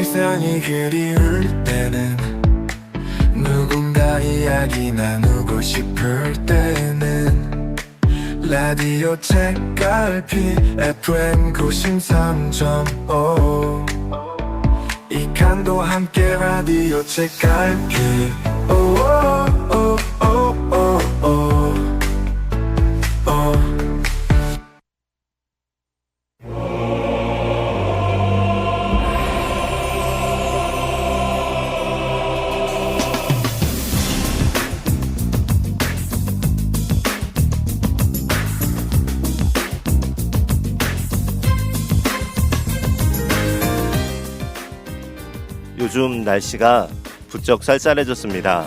세상이 그리울 때는 누군가 이야기 나누고 싶을 때는 라디오 책갈피 FM 93.5 이 칸도 함께 라디오 책갈피 요즘 날씨가 부쩍 쌀쌀해졌습니다.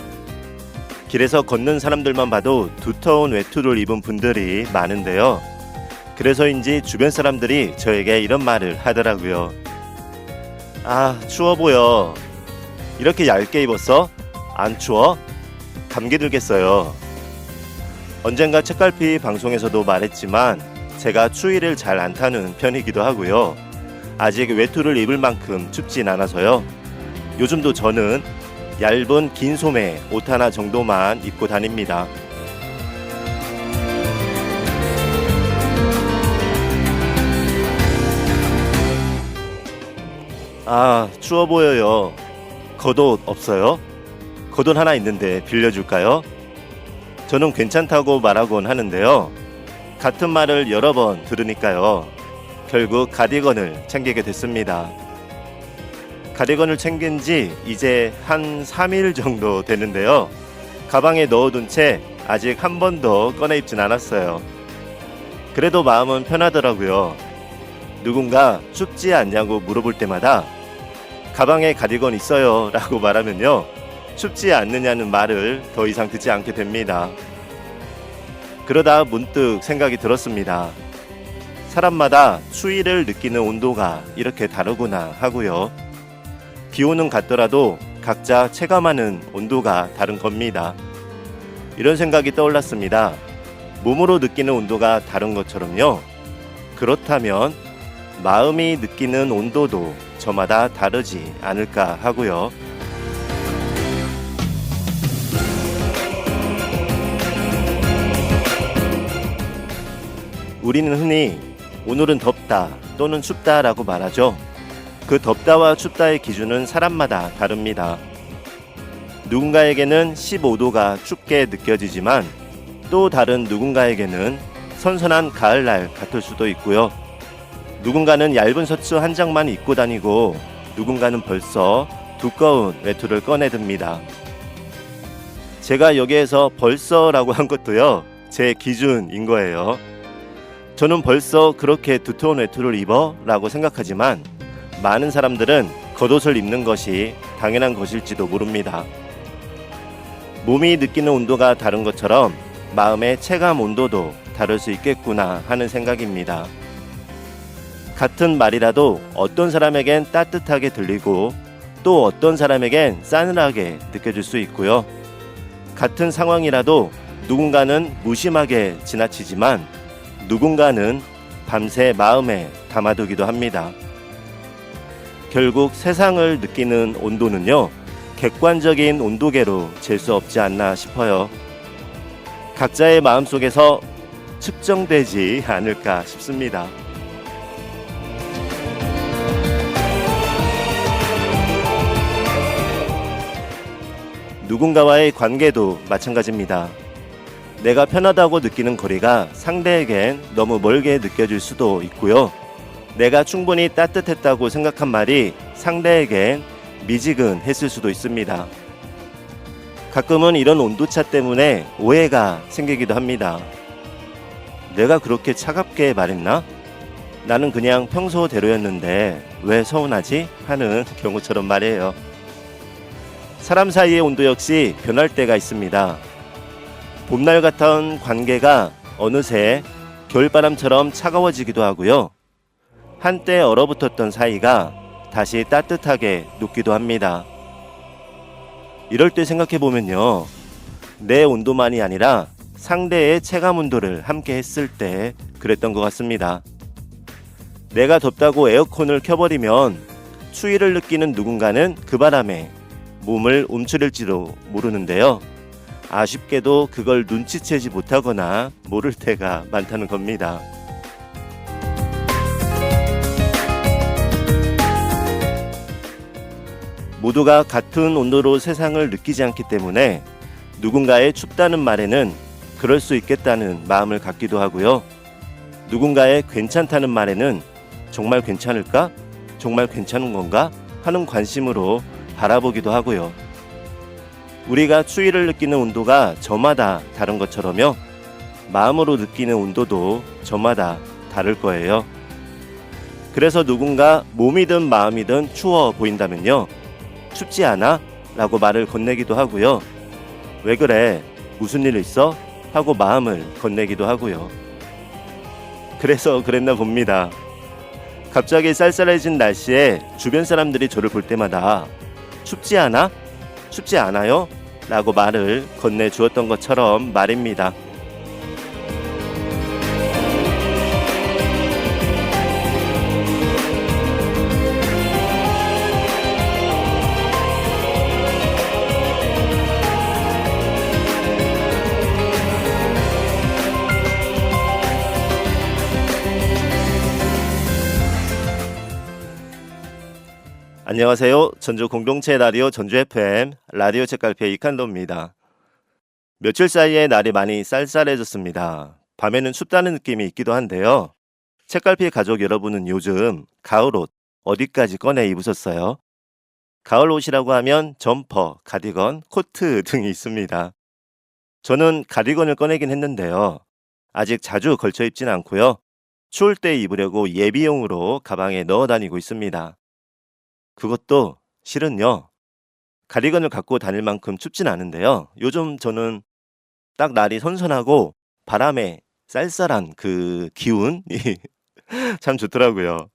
길에서 걷는 사람들만 봐도 두터운 외투를 입은 분들이 많은데요. 그래서인지 주변 사람들이 저에게 이런 말을 하더라고요. 아, 추워 보여. 이렇게 얇게 입었어? 안 추워? 감기 들겠어요. 언젠가 책갈피 방송에서도 말했지만 제가 추위를 잘 안 타는 편이기도 하고요. 아직 외투를 입을 만큼 춥진 않아서요. 요즘도 저는 얇은 긴 소매 옷 하나 정도만 입고 다닙니다. 아, 추워 보여요. 겉옷 없어요? 겉옷 하나 있는데 빌려줄까요? 저는 괜찮다고 말하곤 하는데요. 같은 말을 여러 번 들으니까요. 결국 가디건을 챙기게 됐습니다. 가디건을 챙긴 지 이제 한 3일 정도 되는데요. 가방에 넣어둔 채 아직 한 번도 꺼내 입진 않았어요. 그래도 마음은 편하더라고요. 누군가 춥지 않냐고 물어볼 때마다 가방에 가디건 있어요 라고 말하면요, 춥지 않느냐는 말을 더 이상 듣지 않게 됩니다. 그러다 문득 생각이 들었습니다. 사람마다 추위를 느끼는 온도가 이렇게 다르구나 하고요. 기온은 같더라도 각자 체감하는 온도가 다른 겁니다. 이런 생각이 떠올랐습니다. 몸으로 느끼는 온도가 다른 것처럼요. 그렇다면 마음이 느끼는 온도도 저마다 다르지 않을까 하고요. 우리는 흔히 오늘은 덥다 또는 춥다 라고 말하죠. 그 덥다와 춥다의 기준은 사람마다 다릅니다. 누군가에게는 15도가 춥게 느껴지지만 또 다른 누군가에게는 선선한 가을날 같을 수도 있고요. 누군가는 얇은 셔츠 한 장만 입고 다니고 누군가는 벌써 두꺼운 외투를 꺼내듭니다. 제가 여기에서 벌써라고 한 것도요, 제 기준인 거예요. 저는 벌써 그렇게 두터운 외투를 입어? 라고 생각하지만 많은 사람들은 겉옷을 입는 것이 당연한 것일지도 모릅니다. 몸이 느끼는 온도가 다른 것처럼 마음의 체감 온도도 다를 수 있겠구나 하는 생각입니다. 같은 말이라도 어떤 사람에겐 따뜻하게 들리고 또 어떤 사람에겐 싸늘하게 느껴질 수 있고요. 같은 상황이라도 누군가는 무심하게 지나치지만 누군가는 밤새 마음에 담아두기도 합니다. 결국 세상을 느끼는 온도는요, 객관적인 온도계로 잴 수 없지 않나 싶어요. 각자의 마음속에서 측정되지 않을까 싶습니다. 누군가와의 관계도 마찬가지입니다. 내가 편하다고 느끼는 거리가 상대에겐 너무 멀게 느껴질 수도 있고요. 내가 충분히 따뜻했다고 생각한 말이 상대에겐 미지근했을 수도 있습니다. 가끔은 이런 온도차 때문에 오해가 생기기도 합니다. 내가 그렇게 차갑게 말했나? 나는 그냥 평소대로였는데 왜 서운하지? 하는 경우처럼 말이에요. 사람 사이의 온도 역시 변할 때가 있습니다. 봄날 같은 관계가 어느새 겨울바람처럼 차가워지기도 하고요. 한때 얼어붙었던 사이가 다시 따뜻하게 녹기도 합니다. 이럴 때 생각해보면요, 내 온도만이 아니라 상대의 체감 온도를 함께 했을 때 그랬던 것 같습니다. 내가 덥다고 에어컨을 켜버리면 추위를 느끼는 누군가는 그 바람에 몸을 움츠릴지도 모르는데요. 아쉽게도 그걸 눈치채지 못하거나 모를 때가 많다는 겁니다. 모두가 같은 온도로 세상을 느끼지 않기 때문에 누군가의 춥다는 말에는 그럴 수 있겠다는 마음을 갖기도 하고요. 누군가의 괜찮다는 말에는 정말 괜찮을까? 정말 괜찮은 건가? 하는 관심으로 바라보기도 하고요. 우리가 추위를 느끼는 온도가 저마다 다른 것처럼요. 마음으로 느끼는 온도도 저마다 다를 거예요. 그래서 누군가 몸이든 마음이든 추워 보인다면요. 춥지 않아? 라고 말을 건네기도 하고요. 왜 그래? 무슨 일 있어? 하고 마음을 건네기도 하고요. 그래서 그랬나 봅니다. 갑자기 쌀쌀해진 날씨에 주변 사람들이 저를 볼 때마다 춥지 않아? 춥지 않아요? 라고 말을 건네주었던 것처럼 말입니다. 안녕하세요. 전주 공동체 라디오 전주 FM 라디오 책갈피의 이칸도입니다. 며칠 사이에 날이 많이 쌀쌀해졌습니다. 밤에는 춥다는 느낌이 있기도 한데요. 책갈피 가족 여러분은 요즘 가을옷 어디까지 꺼내 입으셨어요? 가을 옷이라고 하면 점퍼, 가디건, 코트 등이 있습니다. 저는 가디건을 꺼내긴 했는데요. 아직 자주 걸쳐 입진 않고요. 추울 때 입으려고 예비용으로 가방에 넣어 다니고 있습니다. 그것도 실은요. 가디건을 갖고 다닐 만큼 춥진 않은데요. 요즘 저는 딱 날이 선선하고 바람에 쌀쌀한 그 기운이 참 좋더라고요.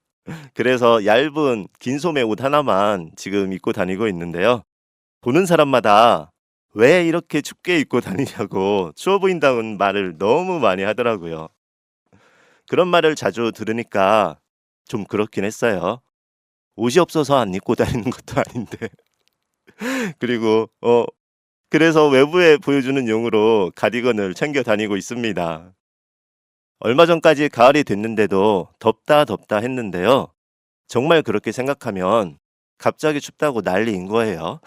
그래서 얇은 긴 소매 옷 하나만 지금 입고 다니고 있는데요. 보는 사람마다 왜 이렇게 춥게 입고 다니냐고 추워 보인다는 말을 너무 많이 하더라고요. 그런 말을 자주 들으니까 좀 그렇긴 했어요. 옷이 없어서 안 입고 다니는 것도 아닌데. 그리고 그래서 외부에 보여주는 용으로 가디건을 챙겨 다니고 있습니다. 얼마 전까지 가을이 됐는데도 덥다 했는데요. 정말 그렇게 생각하면 갑자기 춥다고 난리인 거예요.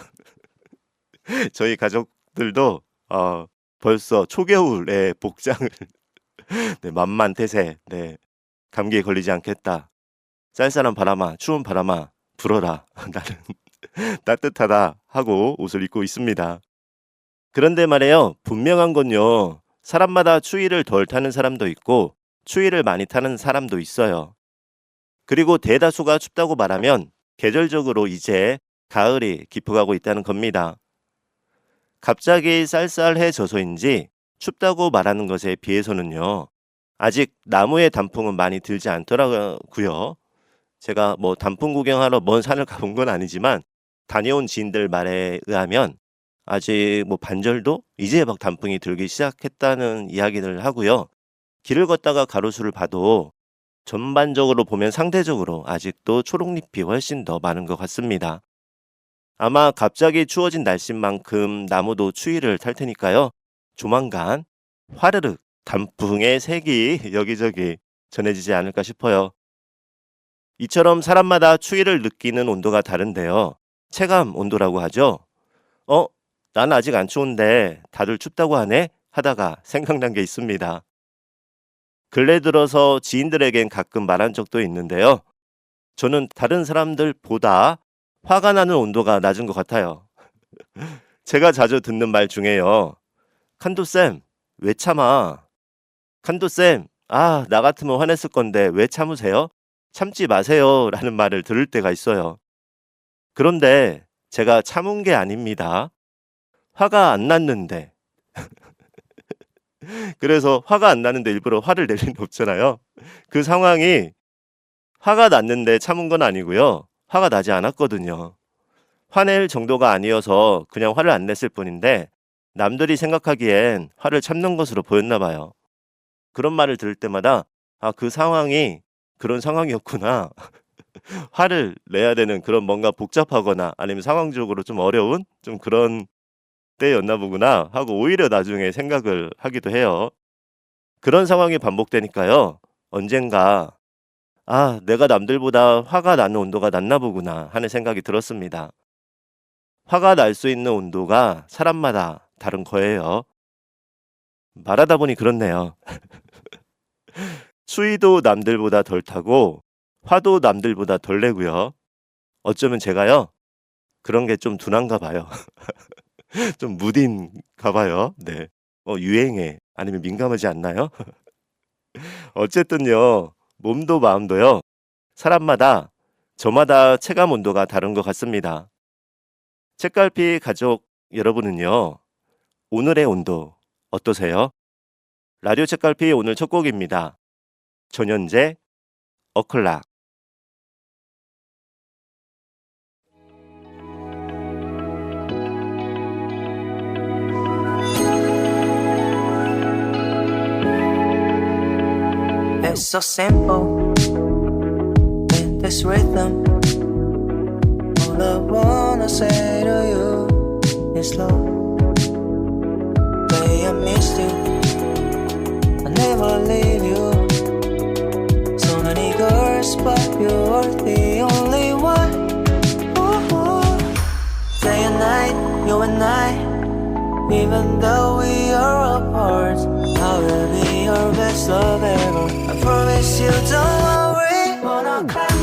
저희 가족들도 벌써 초겨울에 복장을 네, 만만태세. 네, 감기에 걸리지 않겠다. 쌀쌀한 바람아, 추운 바람아, 불어라. 나는 따뜻하다 하고 옷을 입고 있습니다. 그런데 말이에요. 분명한 건요. 사람마다 추위를 덜 타는 사람도 있고 추위를 많이 타는 사람도 있어요. 그리고 대다수가 춥다고 말하면 계절적으로 이제 가을이 깊어가고 있다는 겁니다. 갑자기 쌀쌀해져서인지 춥다고 말하는 것에 비해서는요. 아직 나무의 단풍은 많이 들지 않더라고요. 제가 뭐 단풍 구경하러 먼 산을 가본 건 아니지만 다녀온 지인들 말에 의하면 아직 뭐 반절도 이제 막 단풍이 들기 시작했다는 이야기를 하고요. 길을 걷다가 가로수를 봐도 전반적으로 보면 상대적으로 아직도 초록잎이 훨씬 더 많은 것 같습니다. 아마 갑자기 추워진 날씨인 만큼 나무도 추위를 탈 테니까요. 조만간 화르륵 단풍의 색이 여기저기 전해지지 않을까 싶어요. 이처럼 사람마다 추위를 느끼는 온도가 다른데요. 체감 온도라고 하죠. 난 아직 안 추운데 다들 춥다고 하네? 하다가 생각난 게 있습니다. 근래 들어서 지인들에겐 가끔 말한 적도 있는데요. 저는 다른 사람들보다 화가 나는 온도가 낮은 것 같아요. 제가 자주 듣는 말 중에요. 칸도쌤, 왜 참아? 칸도쌤, 나 같으면 화냈을 건데 왜 참으세요? 참지 마세요. 라는 말을 들을 때가 있어요. 그런데 제가 참은 게 아닙니다. 화가 안 났는데. 그래서 화가 안 나는데 일부러 화를 낼 리는 없잖아요. 그 상황이 화가 났는데 참은 건 아니고요. 화가 나지 않았거든요. 화낼 정도가 아니어서 그냥 화를 안 냈을 뿐인데 남들이 생각하기엔 화를 참는 것으로 보였나 봐요. 그런 말을 들을 때마다 그 상황이 그런 상황이었구나. 화를 내야 되는 그런 뭔가 복잡하거나 아니면 상황적으로 좀 어려운 좀 그런 때였나 보구나 하고 오히려 나중에 생각을 하기도 해요. 그런 상황이 반복되니까요. 언젠가 '아 내가 남들보다 화가 나는 온도가 낮나 보구나.' 하는 생각이 들었습니다. 화가 날 수 있는 온도가 사람마다 다른 거예요. 말하다 보니 그렇네요. 추위도 남들보다 덜 타고 화도 남들보다 덜 내고요. 어쩌면 제가요. 그런 게 좀 둔한가 봐요. 좀 무딘가 봐요. 네. 유행에 아니면 민감하지 않나요? 어쨌든요. 몸도 마음도요. 사람마다 저마다 체감 온도가 다른 것 같습니다. 책갈피 가족 여러분은요. 오늘의 온도 어떠세요? 라디오 책갈피 오늘 첫 곡입니다. 전현재 어클락. It's so simple in this rhythm. All I wanna say to you is love. Baby, I missed you. I never leave you. So many girls, but you're the only one. Ooh. Day and night, you and I. Even though we are apart, I will be your best love ever. I promise you, don't worry. 1 o'clock,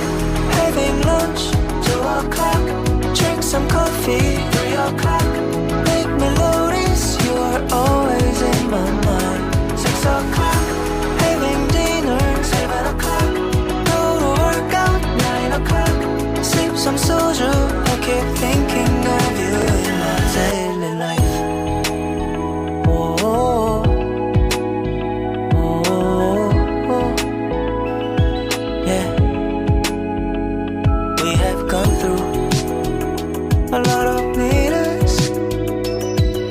having lunch. 2 o'clock, drink some coffee. 3 o'clock, make melodies. You are always in my mind. 6 o'clock, having dinner. 7 o'clock, go to work out. 9 o'clock, sip some soju. I keep thinking of you in my daily life. A lot of needers.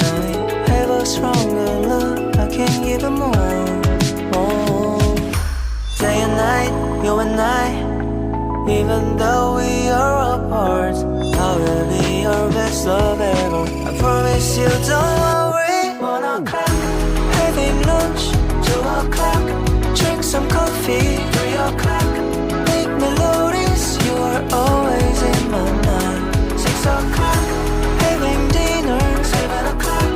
Now we have a stronger love. I can't give them more. Day and night, you and I. Even though we are apart, I will be your best love ever. I promise you, don't worry. 1 o'clock, having lunch. 2 o'clock, drink some coffee. 3 o'clock, make melodies. You are always in my mind. 6 o'clock, having dinner. 7 o'clock,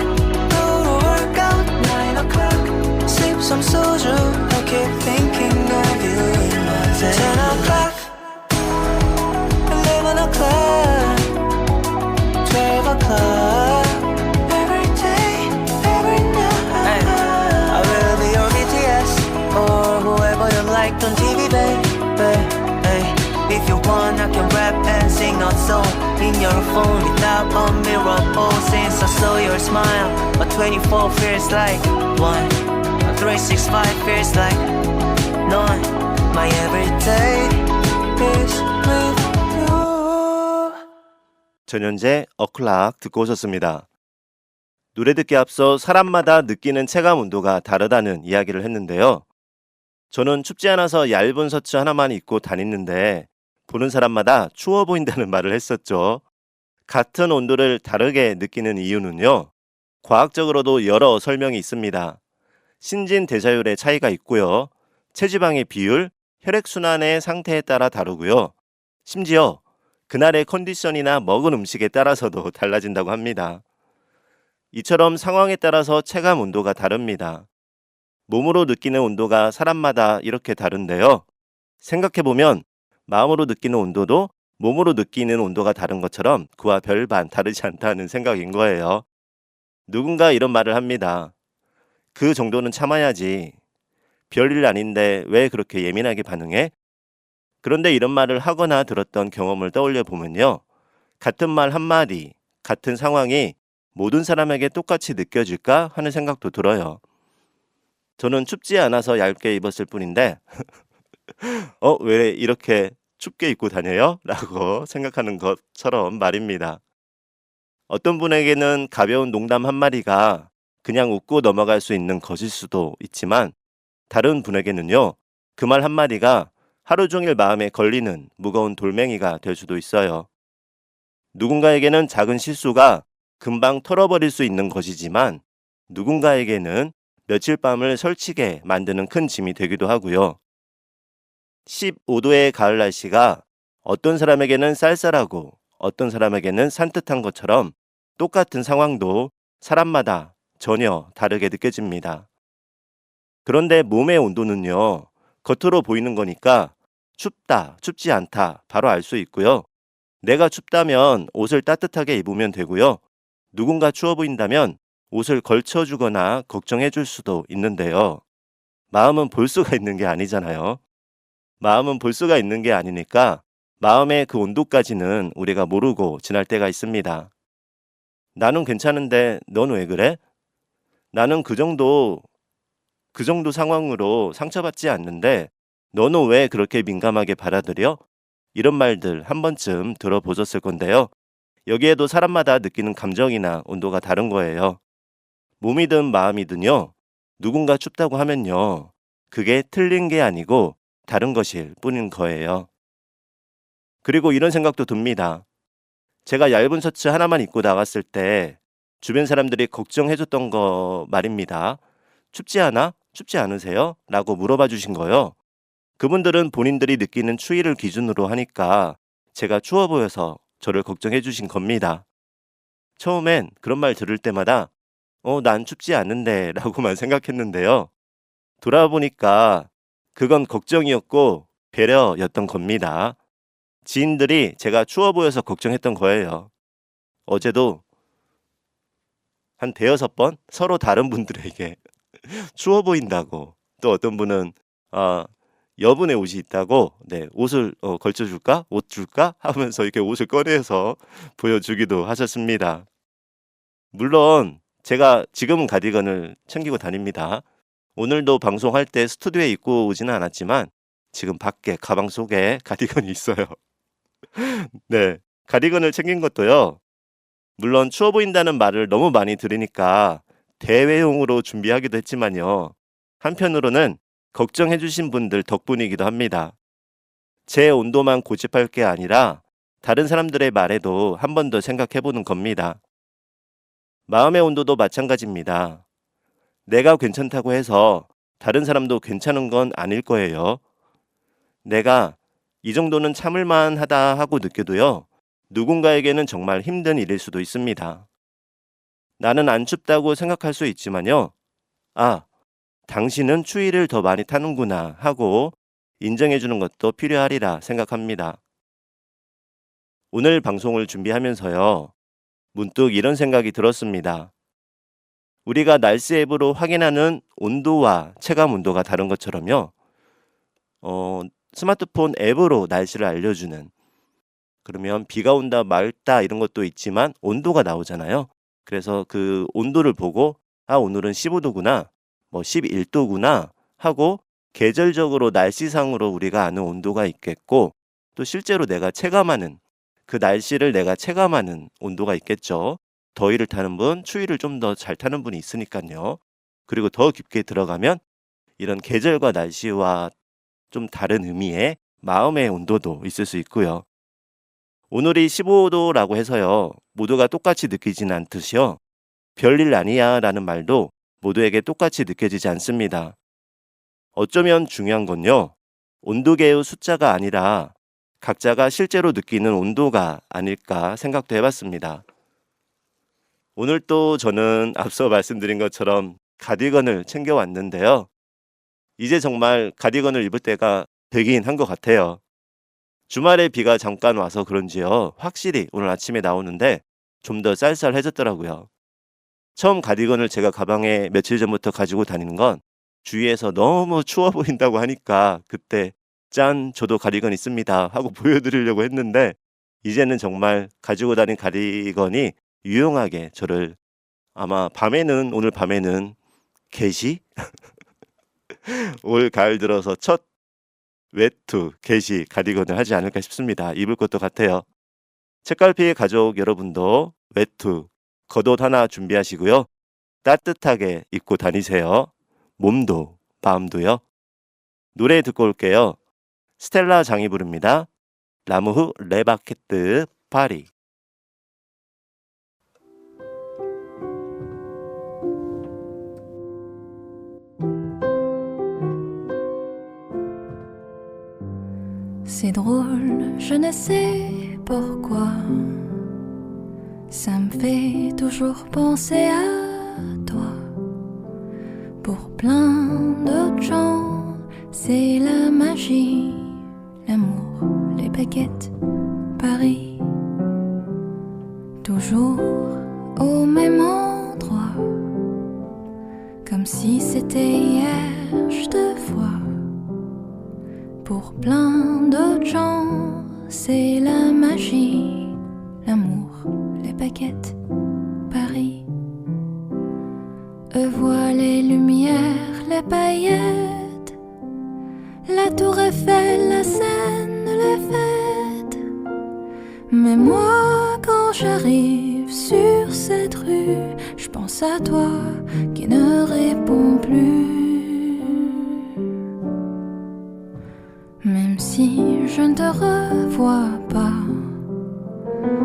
go to work out. 9 o'clock, sip some soju. I keep thinking of you in my day. 10 o'clock, 11 o'clock, 12 o'clock. Every day, every night. I will be your BTS or whoever you like on TV, baby. If you want, I can rap and sing a song in your phone without a mirror. Oh, since I saw your smile, a 24 feels like 1, a 365 feels like none. My everyday is with you. 전현재 어클락 듣고 오셨습니다. 노래 듣기 앞서 사람마다 느끼는 체감 온도가 다르다는 이야기를 했는데요. 저는 춥지 않아서 얇은 셔츠 하나만 입고 다니는데 보는 사람마다 추워 보인다는 말을 했었죠. 같은 온도를 다르게 느끼는 이유는요. 과학적으로도 여러 설명이 있습니다. 신진대사율의 차이가 있고요. 체지방의 비율, 혈액순환의 상태에 따라 다르고요. 심지어 그날의 컨디션이나 먹은 음식에 따라서도 달라진다고 합니다. 이처럼 상황에 따라서 체감 온도가 다릅니다. 몸으로 느끼는 온도가 사람마다 이렇게 다른데요. 생각해보면 마음으로 느끼는 온도도 몸으로 느끼는 온도가 다른 것처럼 그와 별반 다르지 않다는 생각인 거예요. 누군가 이런 말을 합니다. 그 정도는 참아야지. 별일 아닌데 왜 그렇게 예민하게 반응해? 그런데 이런 말을 하거나 들었던 경험을 떠올려 보면요. 같은 말 한마디, 같은 상황이 모든 사람에게 똑같이 느껴질까 하는 생각도 들어요. 저는 춥지 않아서 얇게 입었을 뿐인데 왜 이렇게 춥게 입고 다녀요? 라고 생각하는 것처럼 말입니다. 어떤 분에게는 가벼운 농담 한마디가 그냥 웃고 넘어갈 수 있는 것일 수도 있지만 다른 분에게는요. 그 말 한마디가 하루 종일 마음에 걸리는 무거운 돌멩이가 될 수도 있어요. 누군가에게는 작은 실수가 금방 털어버릴 수 있는 것이지만 누군가에게는 며칠 밤을 설치게 만드는 큰 짐이 되기도 하고요. 15도의 가을 날씨가 어떤 사람에게는 쌀쌀하고 어떤 사람에게는 산뜻한 것처럼 똑같은 상황도 사람마다 전혀 다르게 느껴집니다. 그런데 몸의 온도는요, 겉으로 보이는 거니까 춥다, 춥지 않다 바로 알 수 있고요. 내가 춥다면 옷을 따뜻하게 입으면 되고요. 누군가 추워 보인다면 옷을 걸쳐주거나 걱정해 줄 수도 있는데요. 마음은 볼 수가 있는 게 아니잖아요. 마음은 볼 수가 있는 게 아니니까 마음의 그 온도까지는 우리가 모르고 지날 때가 있습니다. 나는 괜찮은데 넌 왜 그래? 나는 그 정도 상황으로 상처받지 않는데 너는 왜 그렇게 민감하게 받아들여? 이런 말들 한 번쯤 들어보셨을 건데요. 여기에도 사람마다 느끼는 감정이나 온도가 다른 거예요. 몸이든 마음이든요. 누군가 춥다고 하면요. 그게 틀린 게 아니고 다른 것일 뿐인 거예요. 그리고 이런 생각도 듭니다. 제가 얇은 셔츠 하나만 입고 나갔을 때 주변 사람들이 걱정해줬던 거 말입니다. 춥지 않아? 춥지 않으세요? 라고 물어봐 주신 거요. 그분들은 본인들이 느끼는 추위를 기준으로 하니까 제가 추워 보여서 저를 걱정해 주신 겁니다. 처음엔 그런 말 들을 때마다 난 춥지 않은데 라고만 생각했는데요. 돌아보니까 그건 걱정이었고 배려였던 겁니다. 지인들이 제가 추워 보여서 걱정했던 거예요. 어제도 한 대여섯 번 서로 다른 분들에게 추워 보인다고, 또 어떤 분은 여분의 옷이 있다고 옷을 걸쳐줄까? 옷 줄까? 하면서 이렇게 옷을 꺼내서 보여주기도 하셨습니다. 물론 제가 지금은 가디건을 챙기고 다닙니다. 오늘도 방송할 때 스튜디오에 입고 오지는 않았지만 지금 밖에 가방 속에 가디건이 있어요. 네, 가디건을 챙긴 것도요. 물론 추워 보인다는 말을 너무 많이 들으니까 대회용으로 준비하기도 했지만요. 한편으로는 걱정해 주신 분들 덕분이기도 합니다. 제 온도만 고집할 게 아니라 다른 사람들의 말에도 한 번 더 생각해 보는 겁니다. 마음의 온도도 마찬가지입니다. 내가 괜찮다고 해서 다른 사람도 괜찮은 건 아닐 거예요. 내가 이 정도는 참을만 하다 하고 느껴도요. 누군가에게는 정말 힘든 일일 수도 있습니다. 나는 안 춥다고 생각할 수 있지만요. 당신은 추위를 더 많이 타는구나 하고 인정해 주는 것도 필요하리라 생각합니다. 오늘 방송을 준비하면서요. 문득 이런 생각이 들었습니다. 우리가 날씨 앱으로 확인하는 온도와 체감 온도가 다른 것처럼요. 스마트폰 앱으로 날씨를 알려주는, 그러면 비가 온다 맑다 이런 것도 있지만 온도가 나오잖아요. 그래서 그 온도를 보고 오늘은 15도구나 11도구나 하고 계절적으로 날씨상으로 우리가 아는 온도가 있겠고, 또 실제로 내가 체감하는 그 날씨를 내가 체감하는 온도가 있겠죠. 더위를 타는 분, 추위를 좀 더 잘 타는 분이 있으니까요. 그리고 더 깊게 들어가면 이런 계절과 날씨와 좀 다른 의미의 마음의 온도도 있을 수 있고요. 오늘이 15도라고 해서요. 모두가 똑같이 느끼지는 않듯이요. 별일 아니야 라는 말도 모두에게 똑같이 느껴지지 않습니다. 어쩌면 중요한 건요. 온도계의 숫자가 아니라 각자가 실제로 느끼는 온도가 아닐까 생각도 해봤습니다. 오늘 또 저는 앞서 말씀드린 것처럼 가디건을 챙겨왔는데요. 이제 정말 가디건을 입을 때가 되긴 한 것 같아요. 주말에 비가 잠깐 와서 그런지요. 확실히 오늘 아침에 나오는데 좀 더 쌀쌀해졌더라고요. 처음 가디건을 제가 가방에 며칠 전부터 가지고 다니는 건 주위에서 너무 추워 보인다고 하니까 그때 짠 저도 가디건 있습니다 하고 보여드리려고 했는데, 이제는 정말 가지고 다닌 가디건이 유용하게 저를 아마 오늘 밤에는 게시? 올 가을 들어서 첫 외투 게시 가디건을 하지 않을까 싶습니다. 입을 것도 같아요. 책갈피의 가족 여러분도 외투 겉옷 하나 준비하시고요. 따뜻하게 입고 다니세요. 몸도 마음도요. 노래 듣고 올게요. 스텔라 장이 부릅니다. 라무흐 레바케뜨 파리. C'est drôle, je ne sais pourquoi. Ça me fait toujours penser à toi. Pour plein d'autres gens, c'est la magie, l'amour, les baguettes, Paris. Toujours au même endroit, comme si c'était hier, je te vois. Pour plein d'autres gens, c'est la magie, l'amour, les baguettes, Paris. Eux voient les lumières, les paillettes, la tour Eiffel, la Seine, les fêtes. Mais moi, quand j'arrive sur cette rue, je pense à toi qui ne réponds plus. Même si je ne te revois pas,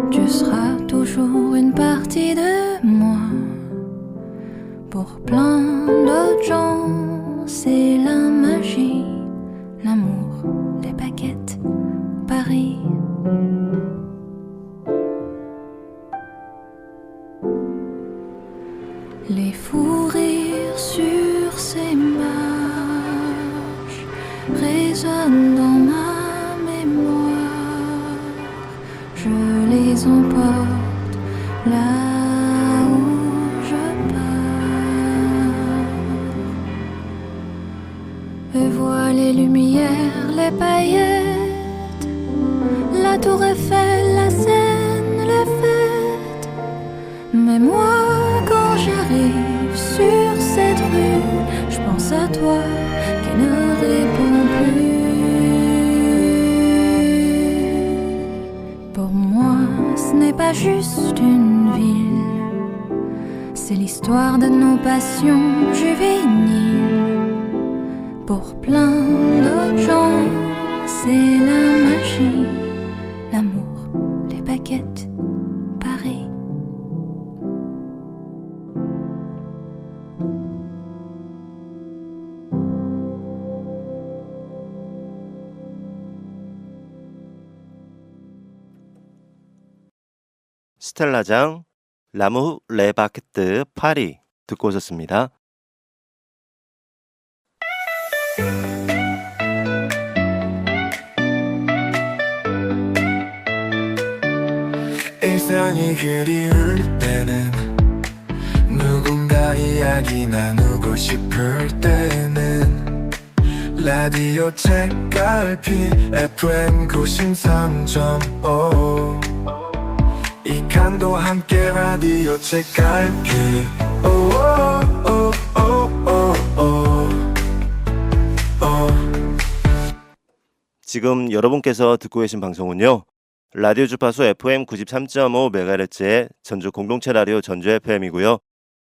tu seras toujours une partie de moi. Pour plein d'autres gens, c'est la magie, l'amour, les baguettes, Paris. Les fous rires sur ces marches résonnent dans ma mémoire. Je les emporte là où je pars. Eux voient les lumières, les paillettes, la tour Eiffel, la Seine, les fêtes. Mais moi, quand j'arrive sur cette rue, je pense à toi qui ne réponds plus. Pour moi, ce n'est pas juste une ville, c'est l'histoire de nos passions juvéniles. Pour plein d'autres gens, c'est la magie, l'amour, les baguettes, Paris. 스텔라장 라무흐 레바케뜨 파리 듣고 오셨습니다. 일상이 그리울 때는 누군가 이야기 나누고 싶을 때는 라디오 책갈피 FM 93.5 이칸도 함께 라디오 책갈피 지금 여러분께서 듣고 계신 방송은요. 라디오 주파수 FM 93.5MHz의 전주 공동체 라디오 전주 FM이고요.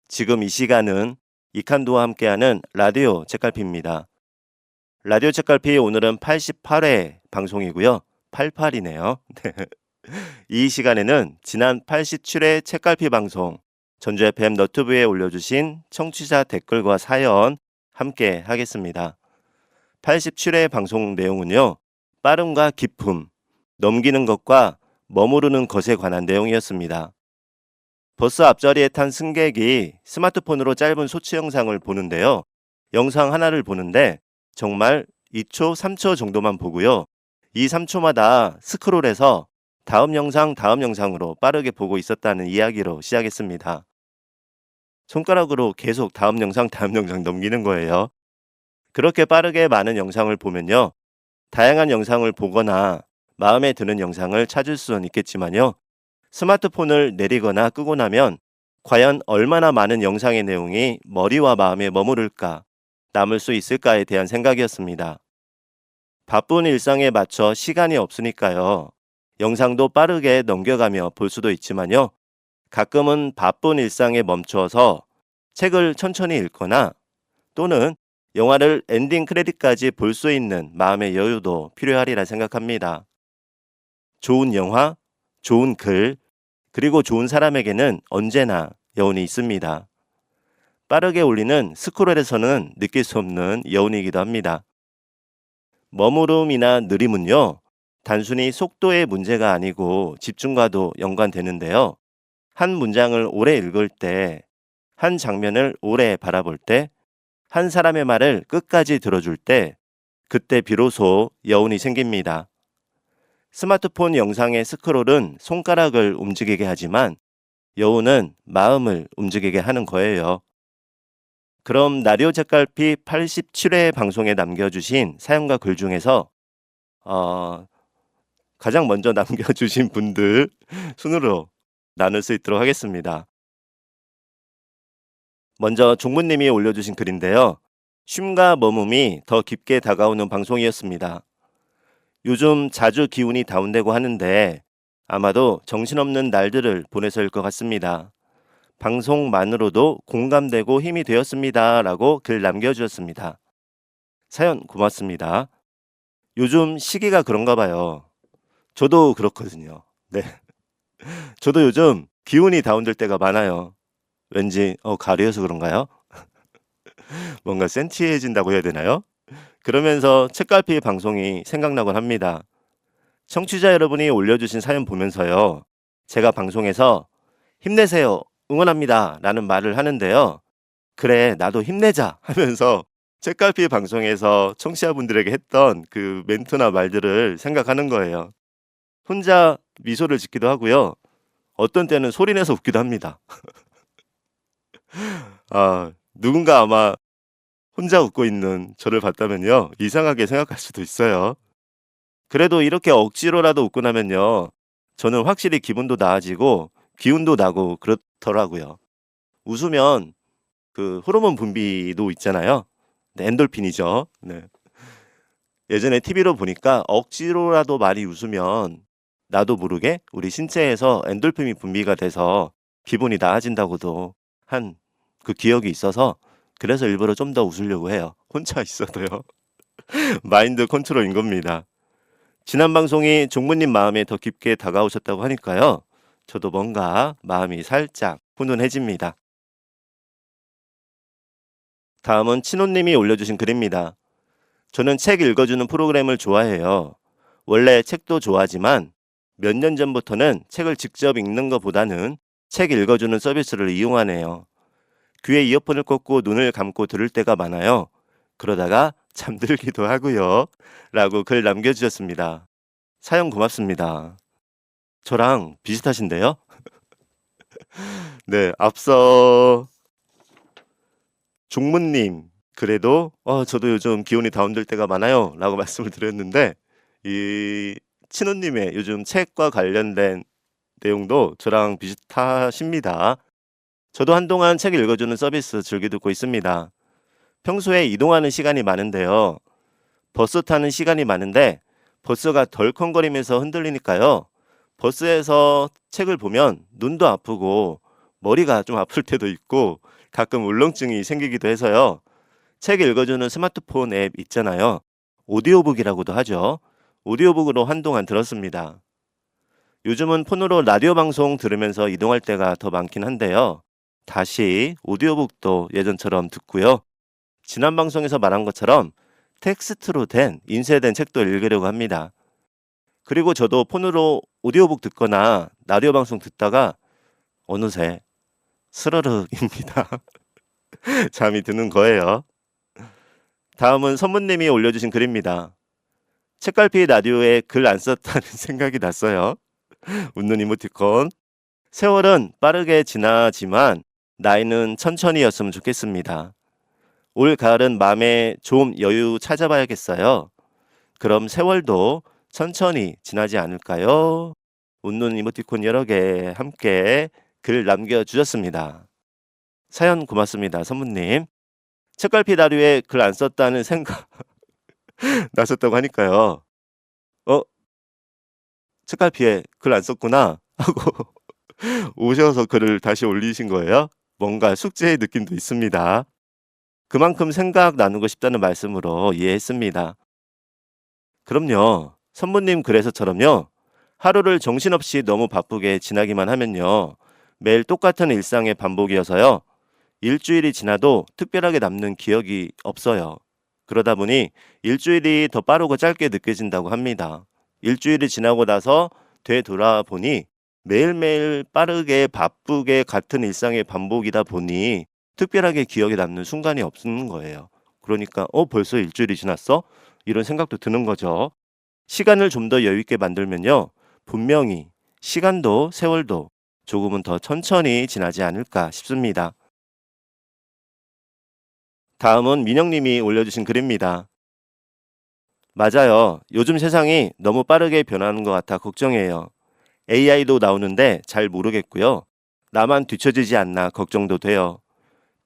지금 이 시간은 이칸도와 함께하는 라디오 책갈피입니다. 라디오 책갈피 오늘은 88회 방송이고요. 88이네요. 이 시간에는 지난 87회 책갈피 방송 전주 FM 너튜브에 올려주신 청취자 댓글과 사연 함께 하겠습니다. 87회 방송 내용은요. 빠름과 기품, 넘기는 것과 머무르는 것에 관한 내용이었습니다. 버스 앞자리에 탄 승객이 스마트폰으로 짧은 소치 영상을 보는데요. 영상 하나를 보는데 정말 2초, 3초 정도만 보고요. 이 3초마다 스크롤해서 다음 영상으로 빠르게 보고 있었다는 이야기로 시작했습니다. 손가락으로 계속 다음 영상 넘기는 거예요. 그렇게 빠르게 많은 영상을 보면요. 다양한 영상을 보거나 마음에 드는 영상을 찾을 수는 있겠지만요. 스마트폰을 내리거나 끄고 나면 과연 얼마나 많은 영상의 내용이 머리와 마음에 머무를까, 남을 수 있을까에 대한 생각이었습니다. 바쁜 일상에 맞춰 시간이 없으니까요. 영상도 빠르게 넘겨가며 볼 수도 있지만요. 가끔은 바쁜 일상에 멈춰서 책을 천천히 읽거나 또는 영화를 엔딩 크레딧까지 볼 수 있는 마음의 여유도 필요하리라 생각합니다. 좋은 영화, 좋은 글, 그리고 좋은 사람에게는 언제나 여운이 있습니다. 빠르게 올리는 스크롤에서는 느낄 수 없는 여운이기도 합니다. 머무름이나 느림은요, 단순히 속도의 문제가 아니고 집중과도 연관되는데요. 한 문장을 오래 읽을 때, 한 장면을 오래 바라볼 때, 한 사람의 말을 끝까지 들어줄 때, 그때 비로소 여운이 생깁니다. 스마트폰 영상의 스크롤은 손가락을 움직이게 하지만 여운은 마음을 움직이게 하는 거예요. 그럼 라디오 책갈피 87회 방송에 남겨주신 사연과 글 중에서 가장 먼저 남겨주신 분들 순으로 나눌 수 있도록 하겠습니다. 먼저 종무님이 올려주신 글인데요. 쉼과 머뭅이 더 깊게 다가오는 방송이었습니다. 요즘 자주 기운이 다운되고 하는데 아마도 정신없는 날들을 보내서일 것 같습니다. 방송만으로도 공감되고 힘이 되었습니다. 라고 글 남겨주셨습니다. 사연 고맙습니다. 요즘 시기가 그런가 봐요. 저도 그렇거든요. 네. 저도 요즘 기운이 다운될 때가 많아요. 왠지 가을이어서 그런가요? 뭔가 센치해진다고 해야 되나요? 그러면서 책갈피 방송이 생각나곤 합니다. 청취자 여러분이 올려주신 사연 보면서요. 제가 방송에서 힘내세요, 응원합니다 라는 말을 하는데요. 그래, 나도 힘내자 하면서 책갈피 방송에서 청취자분들에게 했던 그 멘트나 말들을 생각하는 거예요. 혼자 미소를 짓기도 하고요. 어떤 때는 소리내서 웃기도 합니다. 누군가 아마 혼자 웃고 있는 저를 봤다면요. 이상하게 생각할 수도 있어요. 그래도 이렇게 억지로라도 웃고 나면요. 저는 확실히 기분도 나아지고 기운도 나고 그렇더라고요. 웃으면 그 호르몬 분비도 있잖아요. 네, 엔돌핀이죠. 네. 예전에 TV로 보니까 억지로라도 많이 웃으면 나도 모르게 우리 신체에서 엔돌핀이 분비가 돼서 기분이 나아진다고도 한 그 기억이 있어서 그래서 일부러 좀 더 웃으려고 해요. 혼자 있어도요. 마인드 컨트롤인 겁니다. 지난 방송이 종무님 마음에 더 깊게 다가오셨다고 하니까요. 저도 뭔가 마음이 살짝 훈훈해집니다. 다음은 친호님이 올려주신 글입니다. 저는 책 읽어주는 프로그램을 좋아해요. 원래 책도 좋아하지만 몇 년 전부터는 책을 직접 읽는 것보다는 책 읽어주는 서비스를 이용하네요. 귀에 이어폰을 꽂고 눈을 감고 들을 때가 많아요. 그러다가 잠들기도 하고요. 라고 글 남겨주셨습니다. 사연 고맙습니다. 저랑 비슷하신데요? 네, 앞서 종무님 그래도 저도 요즘 기운이 다운될 때가 많아요 라고 말씀을 드렸는데 이 친우님의 요즘 책과 관련된 내용도 저랑 비슷하십니다. 저도 한동안 책 읽어주는 서비스 즐겨 듣고 있습니다. 평소에 이동하는 시간이 많은데요. 버스 타는 시간이 많은데 버스가 덜컹거리면서 흔들리니까요. 버스에서 책을 보면 눈도 아프고 머리가 좀 아플 때도 있고 가끔 울렁증이 생기기도 해서요. 책 읽어주는 스마트폰 앱 있잖아요. 오디오북이라고도 하죠. 오디오북으로 한동안 들었습니다. 요즘은 폰으로 라디오 방송 들으면서 이동할 때가 더 많긴 한데요. 다시 오디오북도 예전처럼 듣고요. 지난 방송에서 말한 것처럼 텍스트로 된 인쇄된 책도 읽으려고 합니다. 그리고 저도 폰으로 오디오북 듣거나 라디오 방송 듣다가 어느새 스르륵입니다. 잠이 드는 거예요. 다음은 선무님이 올려주신 글입니다. 책갈피 라디오에 글 안 썼다는 생각이 났어요. 웃는 이모티콘. 세월은 빠르게 지나지만 나이는 천천히였으면 좋겠습니다. 올 가을은 마음에 좀 여유 찾아봐야겠어요. 그럼 세월도 천천히 지나지 않을까요? 웃는 이모티콘 여러 개 함께 글 남겨주셨습니다. 사연 고맙습니다. 선무님. 책갈피 라디오에 글 안 썼다는 생각 나섰다고 하니까요. 책갈피에 글 안 썼구나 하고 오셔서 글을 다시 올리신 거예요. 뭔가 숙제의 느낌도 있습니다. 그만큼 생각 나누고 싶다는 말씀으로 이해했습니다. 그럼요. 선부님 그래서처럼요. 하루를 정신없이 너무 바쁘게 지나기만 하면요. 매일 똑같은 일상의 반복이어서요. 일주일이 지나도 특별하게 남는 기억이 없어요. 그러다 보니 일주일이 더 빠르고 짧게 느껴진다고 합니다. 일주일이 지나고 나서 되돌아보니 매일매일 빠르게 바쁘게 같은 일상의 반복이다 보니 특별하게 기억에 남는 순간이 없는 거예요. 그러니까 벌써 일주일이 지났어? 이런 생각도 드는 거죠. 시간을 좀 더 여유 있게 만들면요. 분명히 시간도 세월도 조금은 더 천천히 지나지 않을까 싶습니다. 다음은 민영님이 올려주신 글입니다. 맞아요. 요즘 세상이 너무 빠르게 변하는 것 같아 걱정해요. AI도 나오는데 잘 모르겠고요. 나만 뒤처지지 않나 걱정도 돼요.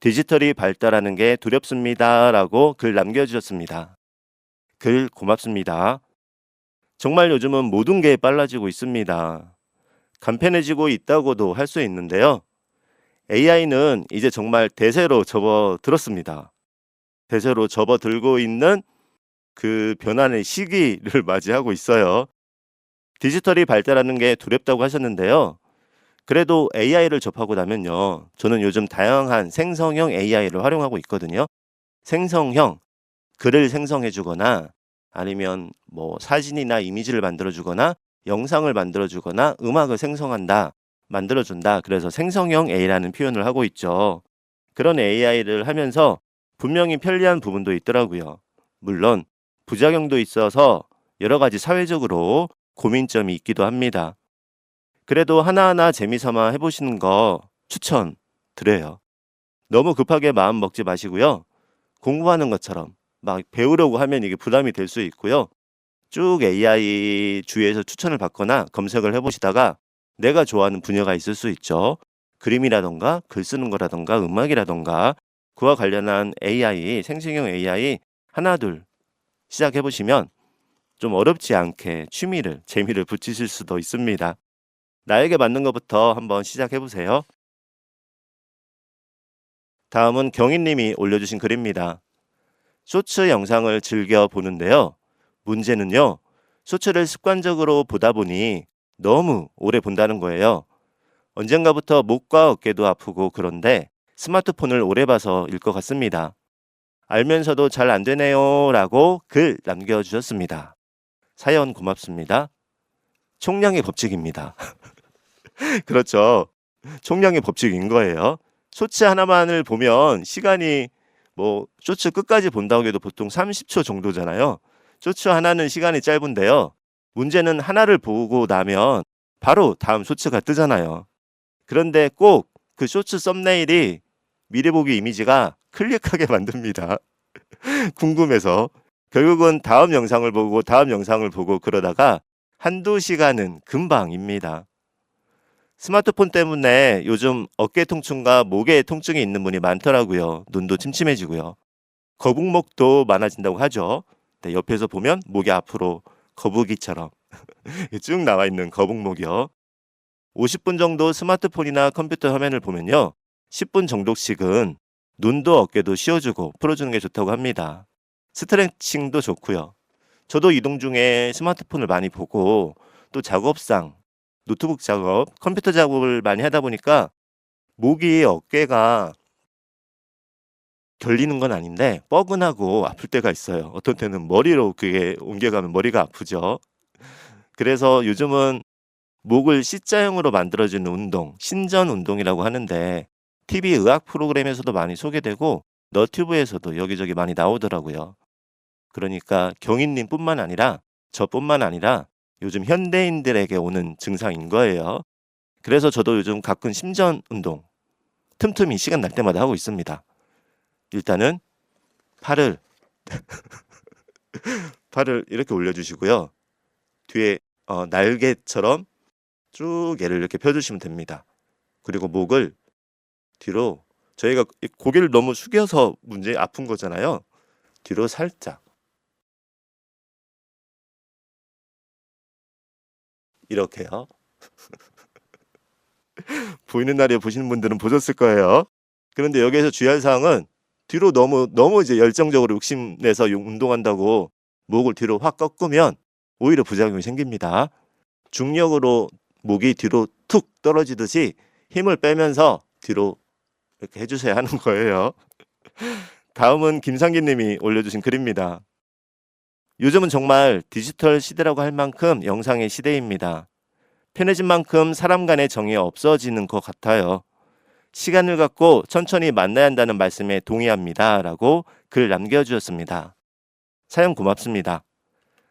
디지털이 발달하는 게 두렵습니다. 라고 글 남겨주셨습니다. 글 고맙습니다. 정말 요즘은 모든 게 빨라지고 있습니다. 간편해지고 있다고도 할 수 있는데요. AI는 이제 정말 대세로 접어들었습니다. 대세로 접어들고 있는 그 변화의 시기를 맞이하고 있어요. 디지털이 발달하는 게 두렵다고 하셨는데요. 그래도 AI를 접하고 나면요. 저는 요즘 다양한 생성형 AI를 활용하고 있거든요. 생성형, 글을 생성해 주거나 아니면 뭐 사진이나 이미지를 만들어 주거나 영상을 만들어 주거나 음악을 생성한다, 만들어 준다. 그래서 생성형 AI라는 표현을 하고 있죠. 그런 AI를 하면서 분명히 편리한 부분도 있더라고요. 물론 부작용도 있어서 여러 가지 사회적으로 고민점이 있기도 합니다. 그래도 하나하나 재미삼아 해보시는 거 추천드려요. 너무 급하게 마음 먹지 마시고요. 공부하는 것처럼 막 배우려고 하면 이게 부담이 될 수 있고요. 쭉 AI 주위에서 추천을 받거나 검색을 해보시다가 내가 좋아하는 분야가 있을 수 있죠. 그림이라던가 글 쓰는 거라던가 음악이라던가 그와 관련한 AI, 생성형 AI 하나 둘 시작해보시면 좀 어렵지 않게 취미를, 재미를 붙이실 수도 있습니다. 나에게 맞는 것부터 한번 시작해보세요. 다음은 경희님이 올려주신 글입니다. 쇼츠 영상을 즐겨 보는데요. 문제는요. 쇼츠를 습관적으로 보다 보니 너무 오래 본다는 거예요. 언젠가부터 목과 어깨도 아프고 그런데 스마트폰을 오래 봐서 일 것 같습니다. 알면서도 잘 안 되네요 라고 글 남겨주셨습니다. 사연 고맙습니다. 총량의 법칙입니다. 그렇죠. 총량의 법칙인 거예요. 쇼츠 하나만을 보면 시간이 뭐 쇼츠 끝까지 본다고 해도 보통 30초 정도잖아요. 쇼츠 하나는 시간이 짧은데요. 문제는 하나를 보고 나면 바로 다음 쇼츠가 뜨잖아요. 그런데 꼭 그 쇼츠 썸네일이 미리 보기 이미지가 클릭하게 만듭니다. 궁금해서 결국은 다음 영상을 보고 다음 영상을 보고 그러다가 한두 시간은 금방입니다. 스마트폰 때문에 요즘 어깨 통증과 목에 통증이 있는 분이 많더라고요. 눈도 침침해지고요. 거북목도 많아진다고 하죠. 네, 옆에서 보면 목이 앞으로 거북이처럼 쭉 나와 있는 거북목이요. 50분 정도 스마트폰이나 컴퓨터 화면을 보면요. 10분 정도씩은 눈도 어깨도 쉬어주고 풀어주는 게 좋다고 합니다. 스트레칭도 좋고요. 저도 이동 중에 스마트폰을 많이 보고 또 작업상 노트북 작업, 컴퓨터 작업을 많이 하다 보니까 목이 어깨가 결리는 건 아닌데 뻐근하고 아플 때가 있어요. 어떤 때는 머리로 그게 옮겨가면 머리가 아프죠. 그래서 요즘은 목을 C자형으로 만들어주는 운동, 신전 운동이라고 하는데 TV 의학 프로그램에서도 많이 소개되고 너튜브에서도 여기저기 많이 나오더라고요. 그러니까 경인님뿐만 아니라 저뿐만 아니라 요즘 현대인들에게 오는 증상인 거예요. 그래서 저도 요즘 가끔 심전 운동 틈틈이 시간 날 때마다 하고 있습니다. 일단은 팔을 이렇게 올려주시고요. 뒤에 날개처럼 쭉 얘를 이렇게 펴주시면 됩니다. 그리고 목을 뒤로 저희가 고개를 너무 숙여서 문제 아픈 거잖아요. 뒤로 살짝 이렇게요. 보이는 날에 보시는 분들은 보셨을 거예요. 그런데 여기에서 주의할 사항은 뒤로 너무 이제 열정적으로 욕심내서 운동한다고 목을 뒤로 확 꺾으면 오히려 부작용이 생깁니다. 중력으로 목이 뒤로 툭 떨어지듯이 힘을 빼면서 뒤로 이렇게 해주셔야 하는 거예요. 다음은 김상기 님이 올려주신 글입니다. 요즘은 정말 디지털 시대라고 할 만큼 영상의 시대입니다. 편해진 만큼 사람 간의 정이 없어지는 것 같아요. 시간을 갖고 천천히 만나야 한다는 말씀에 동의합니다. 라고 글 남겨주셨습니다. 사연 고맙습니다.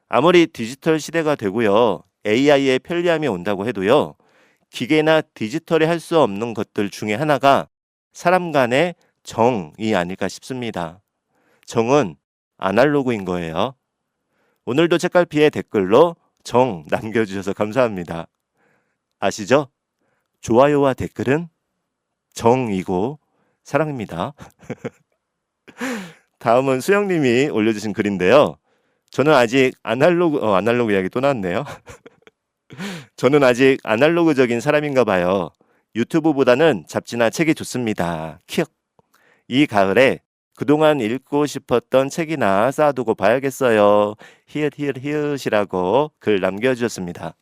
아무리 디지털 시대가 되고요. AI의 편리함이 온다고 해도요. 기계나 디지털이 할 수 없는 것들 중에 하나가 사람 간의 정이 아닐까 싶습니다. 정은 아날로그인 거예요. 오늘도 책갈피에 댓글로 정 남겨주셔서 감사합니다. 아시죠? 좋아요와 댓글은 정이고 사랑입니다. 다음은 수영님이 올려주신 글인데요. 저는 아직 아날로그 이야기 또 나왔네요. 저는 아직 아날로그적인 사람인가 봐요. 유튜브보다는 잡지나 책이 좋습니다. 키읔. 이 가을에 그동안 읽고 싶었던 책이나 쌓아두고 봐야겠어요. 히읗이라고 글 남겨주셨습니다.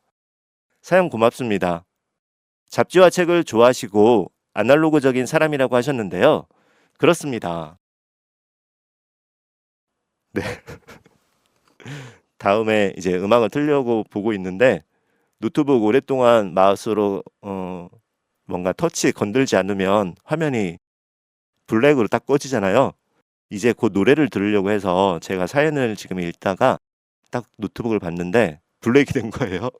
사연 고맙습니다. 잡지와 책을 좋아하시고 아날로그적인 사람이라고 하셨는데요. 그렇습니다. 네. 다음에 이제 음악을 틀려고 보고 있는데 노트북 오랫동안 마우스로 뭔가 터치 건들지 않으면 화면이 블랙으로 딱 꺼지잖아요. 이제 곧 노래를 들으려고 해서 제가 사연을 지금 읽다가 딱 노트북을 봤는데 블랙이 된 거예요.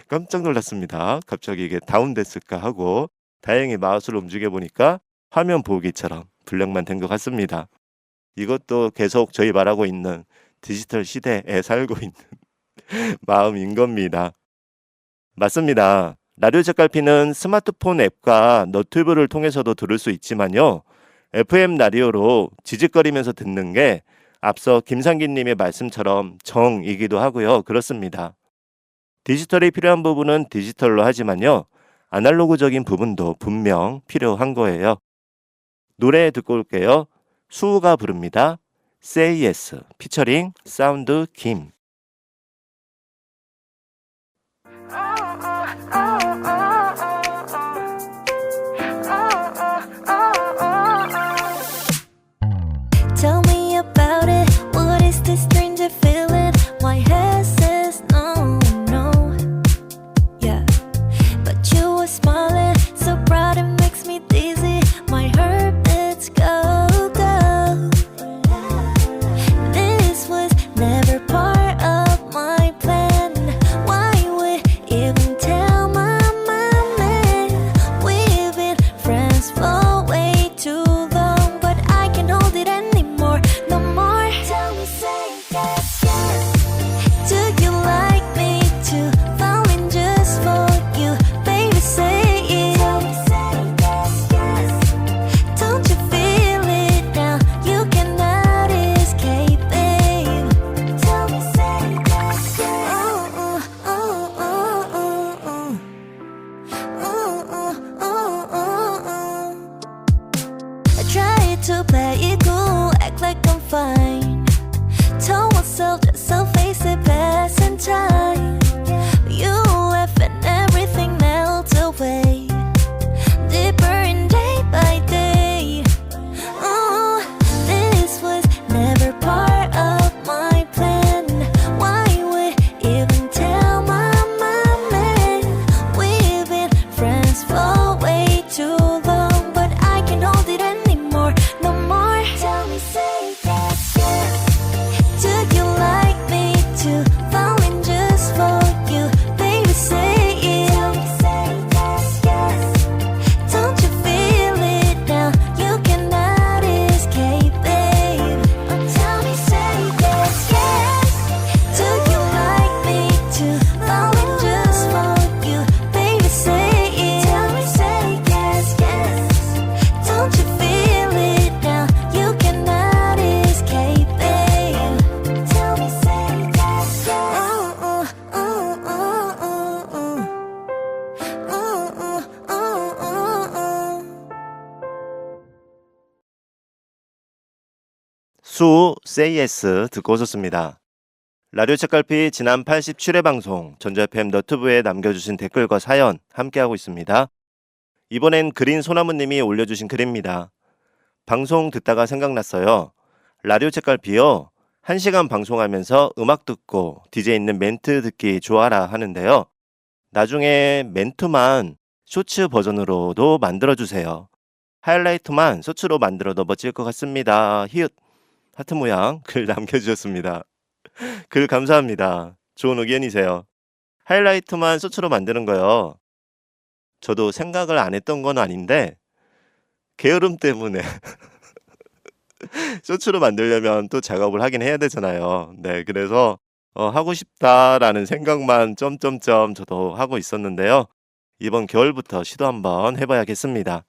깜짝 놀랐습니다. 갑자기 이게 다운됐을까 하고 다행히 마우스를 움직여 보니까 화면 보기처럼 블랙만 된 것 같습니다. 이것도 계속 저희 말하고 있는 디지털 시대에 살고 있는 마음인 겁니다. 맞습니다. 라디오 책갈피는 스마트폰 앱과 너튜브를 통해서도 들을 수 있지만요. FM 라디오로 지직거리면서 듣는 게 앞서 김상기 님의 말씀처럼 정이기도 하고요. 그렇습니다. 디지털이 필요한 부분은 디지털로 하지만요. 아날로그적인 부분도 분명 필요한 거예요. 노래 듣고 올게요. 수우가 부릅니다. Say Yes 피처링 사운드 김. Tell me about it. What is this stranger feeling? My head says no, no. Yeah, but you were smiling, so proud it makes me dizzy. My heart beats go, go. This was never part of my plan. Why would even tell my man? We've been friends for way too long, but I can't hold it anymore, no more. Tell me, say yes, yes. Do you like me to fall in just for you, baby? Say it. Tell me, say yes, yes. Don't you feel it now? You cannot escape, babe. Tell me, say yes, yes. Oh, oh, oh, oh, oh, oh, oh, oh, oh, oh. I try to play it cool, act like I'm fine. Told myself just so face it, passing time. You left and everything melts away, deeper in day by day. Oh, this was never part of my plan. Why would even tell my man? We've been friends for way too long, but I can't hold it anymore, no more. Tell me, say yes, yes. Do you like me 수 Say Yes 듣고 오셨습니다. 라디오 책갈피 지난 87회 방송 전자 FM 너튜브에 남겨주신 댓글과 사연 함께하고 있습니다. 이번엔 그린 소나무님이 올려주신 글입니다. 방송 듣다가 생각났어요. 라디오 책갈피요. 1시간 방송하면서 음악 듣고 DJ 있는 멘트 듣기 좋아라 하는데요. 나중에 멘트만 쇼츠 버전으로도 만들어주세요. 하이라이트만 쇼츠로 만들어도 멋질 것 같습니다. 히읗 하트 모양 글 남겨주셨습니다. 글 감사합니다. 좋은 의견이세요. 하이라이트만 쇼츠로 만드는 거요. 저도 생각을 안 했던 건 아닌데 게으름 때문에 쇼츠로 만들려면 또 작업을 하긴 해야 되잖아요. 네, 그래서 하고 싶다라는 생각만 점점점 저도 하고 있었는데요. 이번 겨울부터 시도 한번 해봐야겠습니다.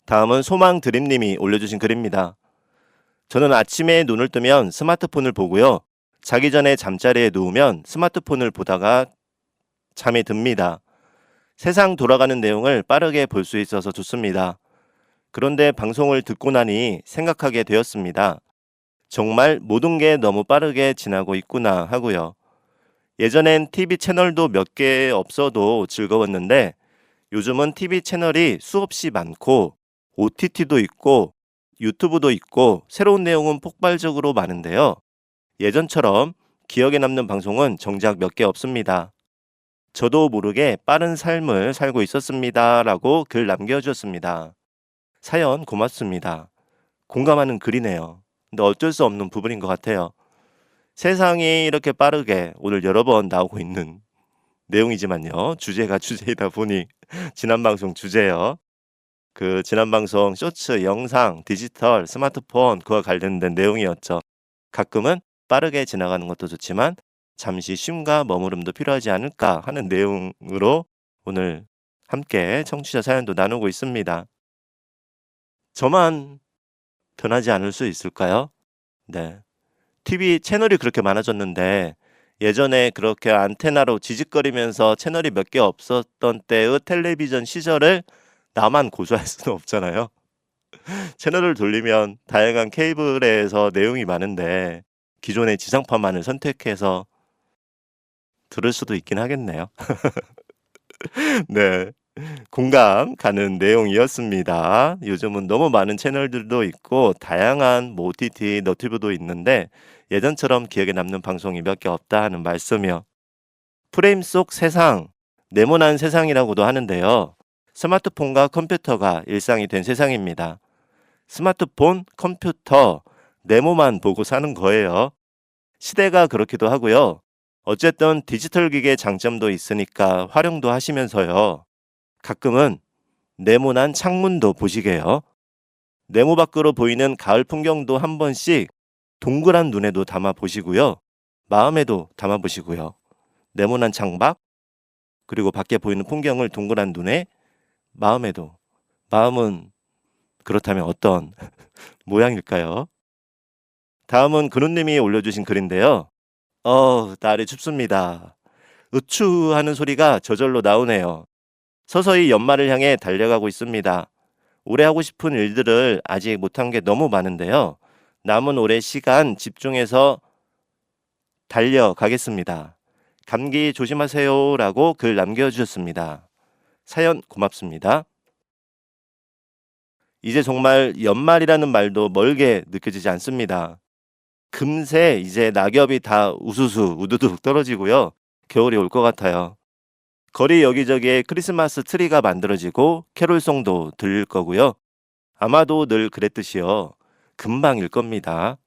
다음은 소망드림님이 올려주신 글입니다. 저는 아침에 눈을 뜨면 스마트폰을 보고요. 자기 전에 잠자리에 누우면 스마트폰을 보다가 잠에 듭니다. 세상 돌아가는 내용을 빠르게 볼 수 있어서 좋습니다. 그런데 방송을 듣고 나니 생각하게 되었습니다. 정말 모든 게 너무 빠르게 지나고 있구나 하고요. 예전엔 TV 채널도 몇 개 없어도 즐거웠는데 요즘은 TV 채널이 수없이 많고 OTT도 있고 유튜브도 있고 새로운 내용은 폭발적으로 많은데요. 예전처럼 기억에 남는 방송은 정작 몇 개 없습니다. 저도 모르게 빠른 삶을 살고 있었습니다. 라고 글 남겨주셨습니다. 사연 고맙습니다. 공감하는 글이네요. 근데 어쩔 수 없는 부분인 것 같아요. 세상이 이렇게 빠르게 오늘 여러 번 나오고 있는 내용이지만요. 주제가 주제이다 보니 지난 방송 주제요. 그 지난 방송 쇼츠, 영상, 디지털, 스마트폰 그와 관련된 내용이었죠. 가끔은 빠르게 지나가는 것도 좋지만 잠시 쉼과 머무름도 필요하지 않을까 하는 내용으로 오늘 함께 청취자 사연도 나누고 있습니다. 저만 변하지 않을 수 있을까요? 네. TV 채널이 그렇게 많아졌는데 예전에 그렇게 안테나로 지직거리면서 채널이 몇 개 없었던 때의 텔레비전 시절을 나만 고수할 수는 없잖아요. 채널을 돌리면 다양한 케이블에서 내용이 많은데 기존의 지상파만을 선택해서 들을 수도 있긴 하겠네요. 네. 공감 가는 내용이었습니다. 요즘은 너무 많은 채널들도 있고 다양한 OTT, 너튜브도 있는데 예전처럼 기억에 남는 방송이 몇 개 없다 하는 말씀이요. 프레임 속 세상, 네모난 세상이라고도 하는데요. 스마트폰과 컴퓨터가 일상이 된 세상입니다. 스마트폰, 컴퓨터, 네모만 보고 사는 거예요. 시대가 그렇기도 하고요. 어쨌든 디지털 기기의 장점도 있으니까 활용도 하시면서요. 가끔은 네모난 창문도 보시게요. 네모 밖으로 보이는 가을 풍경도 한 번씩 동그란 눈에도 담아 보시고요. 마음에도 담아 보시고요. 네모난 창밖, 그리고 밖에 보이는 풍경을 동그란 눈에, 마음에도. 마음은 그렇다면 어떤 모양일까요? 다음은 근우님이 올려주신 글인데요. 날이 춥습니다. 으추 하는 소리가 저절로 나오네요. 서서히 연말을 향해 달려가고 있습니다. 올해 하고 싶은 일들을 아직 못한 게 너무 많은데요. 남은 올해 시간 집중해서 달려가겠습니다. 감기 조심하세요 라고 글 남겨주셨습니다. 사연 고맙습니다. 이제 정말 연말이라는 말도 멀게 느껴지지 않습니다. 금세 이제 낙엽이 다 우수수 우두둑 떨어지고요. 겨울이 올 것 같아요. 거리 여기저기에 크리스마스 트리가 만들어지고 캐롤송도 들릴 거고요. 아마도 늘 그랬듯이요. 금방일 겁니다.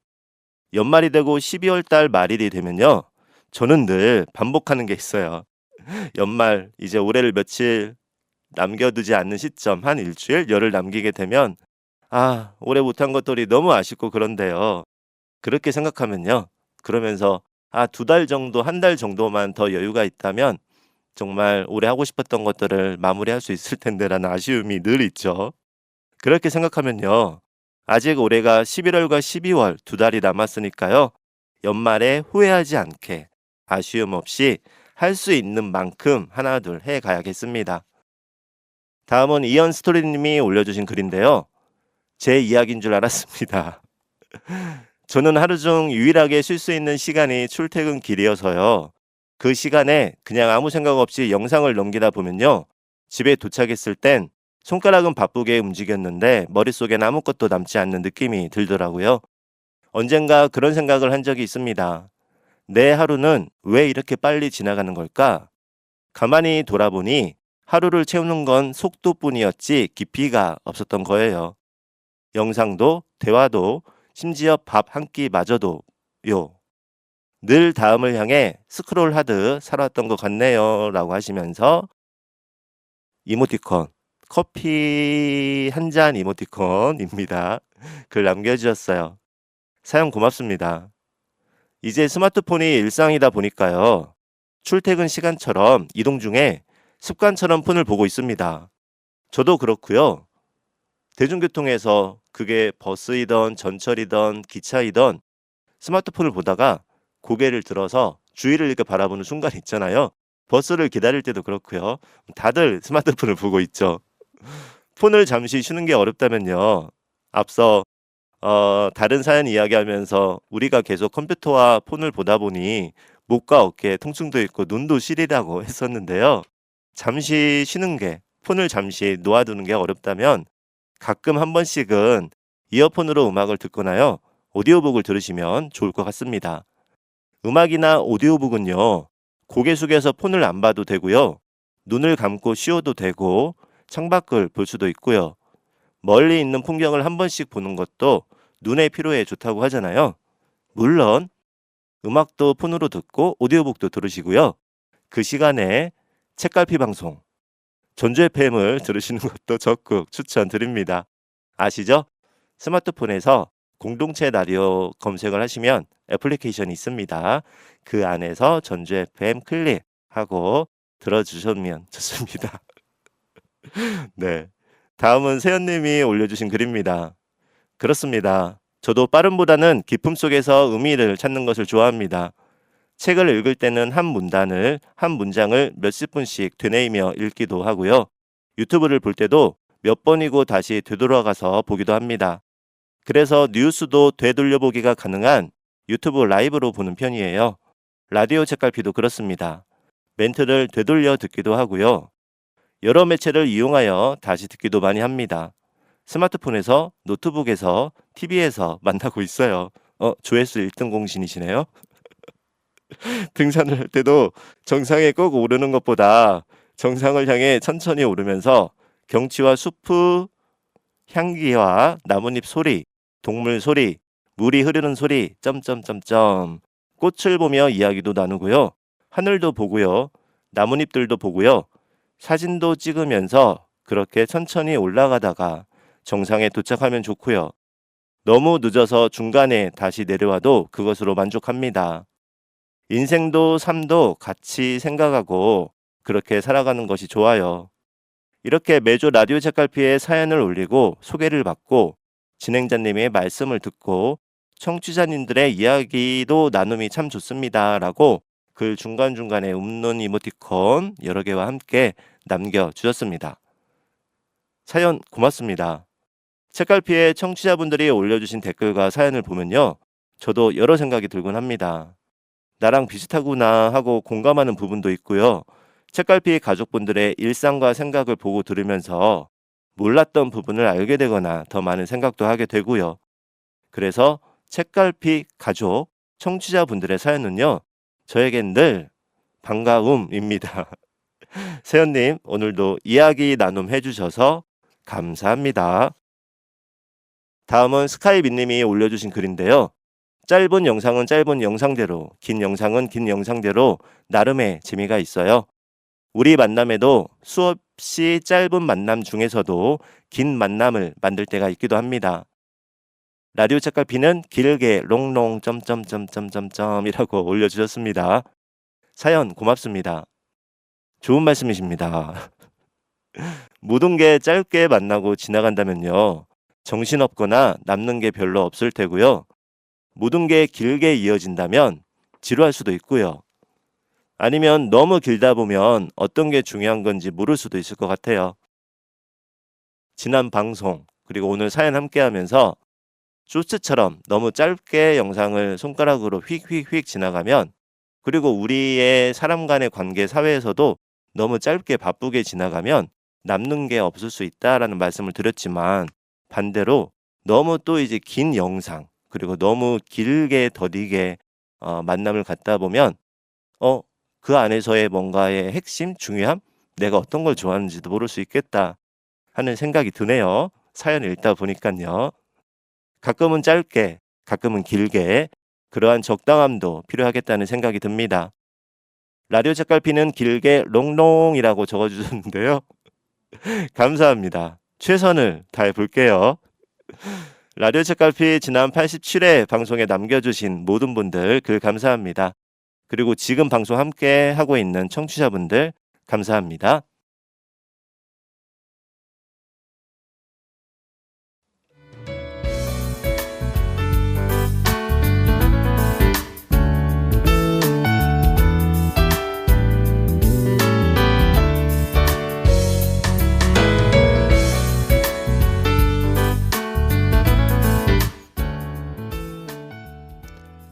연말이 되고 12월 달 말일이 되면요. 저는 늘 반복하는 게 있어요. 연말 이제 올해를 며칠 남겨두지 않는 시점 한 일주일 열흘 남기게 되면 올해 못한 것들이 너무 아쉽고 그런데요. 그렇게 생각하면요. 그러면서 2달 정도, 1달 정도만 더 여유가 있다면 정말 올해 하고 싶었던 것들을 마무리할 수 있을 텐데라는 아쉬움이 늘 있죠. 그렇게 생각하면요. 아직 올해가 11월과 12월 2달이 남았으니까요. 연말에 후회하지 않게 아쉬움 없이 할 수 있는 만큼 하나둘 해가야겠습니다. 다음은 이언 스토리님이 올려주신 글인데요. 제 이야기인 줄 알았습니다. 저는 하루 중 유일하게 쉴 수 있는 시간이 출퇴근 길이어서요. 그 시간에 그냥 아무 생각 없이 영상을 넘기다 보면요. 집에 도착했을 땐 손가락은 바쁘게 움직였는데 머릿속엔 아무것도 남지 않는 느낌이 들더라고요. 언젠가 그런 생각을 한 적이 있습니다. 내 하루는 왜 이렇게 빨리 지나가는 걸까? 가만히 돌아보니 하루를 채우는 건 속도뿐이었지 깊이가 없었던 거예요. 영상도 대화도 심지어 밥 한 끼마저도요. 늘 다음을 향해 스크롤하듯 살았던 것 같네요. 라고 하시면서 이모티콘, 커피 한 잔 이모티콘입니다. 글 남겨주셨어요. 사연 고맙습니다. 이제 스마트폰이 일상이다 보니까요. 출퇴근 시간처럼 이동 중에 습관처럼 폰을 보고 있습니다. 저도 그렇고요. 대중교통에서 그게 버스이던 전철이던 기차이던 스마트폰을 보다가 고개를 들어서 주위를 이렇게 바라보는 순간 있잖아요. 버스를 기다릴 때도 그렇고요. 다들 스마트폰을 보고 있죠. 폰을 잠시 쉬는 게 어렵다면요. 앞서 다른 사연 이야기하면서 우리가 계속 컴퓨터와 폰을 보다 보니 목과 어깨에 통증도 있고 눈도 시리다고 했었는데요. 잠시 쉬는 게, 폰을 잠시 놓아두는 게 어렵다면 가끔 한 번씩은 이어폰으로 음악을 듣거나요. 오디오북을 들으시면 좋을 것 같습니다. 음악이나 오디오북은요. 고개 숙여서 폰을 안 봐도 되고요. 눈을 감고 쉬어도 되고 창밖을 볼 수도 있고요. 멀리 있는 풍경을 한 번씩 보는 것도 눈의 피로에 좋다고 하잖아요. 물론 음악도 폰으로 듣고 오디오북도 들으시고요. 그 시간에 책갈피 방송, 전주 FM을 들으시는 것도 적극 추천드립니다. 아시죠? 스마트폰에서 공동체 라디오 검색을 하시면 애플리케이션이 있습니다. 그 안에서 전주 FM 클릭하고 들어주시면 좋습니다. 네. 다음은 세연님이 올려주신 글입니다. 그렇습니다. 저도 빠름보다는 기품 속에서 의미를 찾는 것을 좋아합니다. 책을 읽을 때는 한 문단을, 한 문장을 몇십 분씩 되뇌이며 읽기도 하고요. 유튜브를 볼 때도 몇 번이고 다시 되돌아가서 보기도 합니다. 그래서 뉴스도 되돌려보기가 가능한 유튜브 라이브로 보는 편이에요. 라디오 책갈피도 그렇습니다. 멘트를 되돌려 듣기도 하고요. 여러 매체를 이용하여 다시 듣기도 많이 합니다. 스마트폰에서, 노트북에서, TV에서 만나고 있어요. 조회수 1등 공신이시네요. 등산을 할 때도 정상에 꼭 오르는 것보다 정상을 향해 천천히 오르면서 경치와 숲의 향기와 나뭇잎 소리, 동물 소리, 물이 흐르는 소리, 점점점점 꽃을 보며 이야기도 나누고요. 하늘도 보고요. 나뭇잎들도 보고요. 사진도 찍으면서 그렇게 천천히 올라가다가 정상에 도착하면 좋고요. 너무 늦어서 중간에 다시 내려와도 그것으로 만족합니다. 인생도 삶도 같이 생각하고 그렇게 살아가는 것이 좋아요. 이렇게 매주 라디오 책갈피에 사연을 올리고 소개를 받고 진행자님의 말씀을 듣고 청취자님들의 이야기도 나눔이 참 좋습니다. 라고 글 중간중간에 웃는 이모티콘 여러 개와 함께 남겨주셨습니다. 사연 고맙습니다. 책갈피에 청취자분들이 올려주신 댓글과 사연을 보면요. 저도 여러 생각이 들곤 합니다. 나랑 비슷하구나 하고 공감하는 부분도 있고요. 책갈피 가족분들의 일상과 생각을 보고 들으면서 몰랐던 부분을 알게 되거나 더 많은 생각도 하게 되고요. 그래서 책갈피 가족, 청취자분들의 사연은요. 저에겐 늘 반가움입니다. 세연님 오늘도 이야기 나눔 해주셔서 감사합니다. 다음은 스카이빈님이 올려주신 글인데요. 짧은 영상은 짧은 영상대로, 긴 영상은 긴 영상대로 나름의 재미가 있어요. 우리 만남에도 수없이 짧은 만남 중에서도 긴 만남을 만들 때가 있기도 합니다. 라디오 책갈피는 길게 롱롱 점점점점점점이라고 올려주셨습니다. 사연 고맙습니다. 좋은 말씀이십니다. 모든 게 짧게 만나고 지나간다면요. 정신없거나 남는 게 별로 없을 테고요. 모든 게 길게 이어진다면 지루할 수도 있고요. 아니면 너무 길다 보면 어떤 게 중요한 건지 모를 수도 있을 것 같아요. 지난 방송, 그리고 오늘 사연 함께 하면서 쇼츠처럼 너무 짧게 영상을 손가락으로 휙휙휙 지나가면, 그리고 우리의 사람 간의 관계 사회에서도 너무 짧게 바쁘게 지나가면 남는 게 없을 수 있다라는 말씀을 드렸지만, 반대로 너무 또 이제 긴 영상, 그리고 너무 길게 더디게 만남을 갖다 보면 그 안에서의 뭔가의 핵심, 중요함, 내가 어떤 걸 좋아하는지도 모를 수 있겠다 하는 생각이 드네요. 사연을 읽다 보니까요. 가끔은 짧게, 가끔은 길게, 그러한 적당함도 필요하겠다는 생각이 듭니다. 라디오 책갈피는 길게 롱롱이라고 적어주셨는데요. 감사합니다. 최선을 다해 볼게요. 라디오 책갈피 지난 87회 방송에 남겨주신 모든 분들 글 감사합니다. 그리고 지금 방송 함께 하고 있는 청취자분들 감사합니다.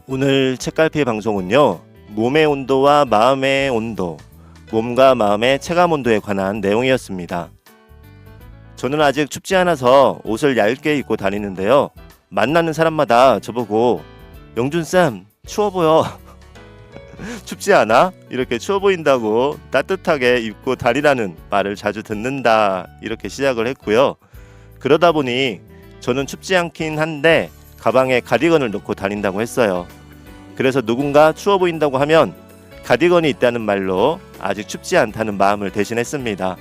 오늘 책갈피 방송은요, 몸의 온도와 마음의 온도, 몸과 마음의 체감 온도에 관한 내용이었습니다. 저는 아직 춥지 않아서 옷을 얇게 입고 다니는데요, 만나는 사람마다 저보고 영준쌤 추워 보여 춥지 않아? 이렇게 추워 보인다고 따뜻하게 입고 다니라는 말을 자주 듣는다, 이렇게 시작을 했고요. 그러다 보니 저는 춥지 않긴 한데 가방에 가디건을 넣고 다닌다고 했어요. 그래서 누군가 추워 보인다고 하면 가디건이 있다는 말로 아직 춥지 않다는 마음을 대신했습니다.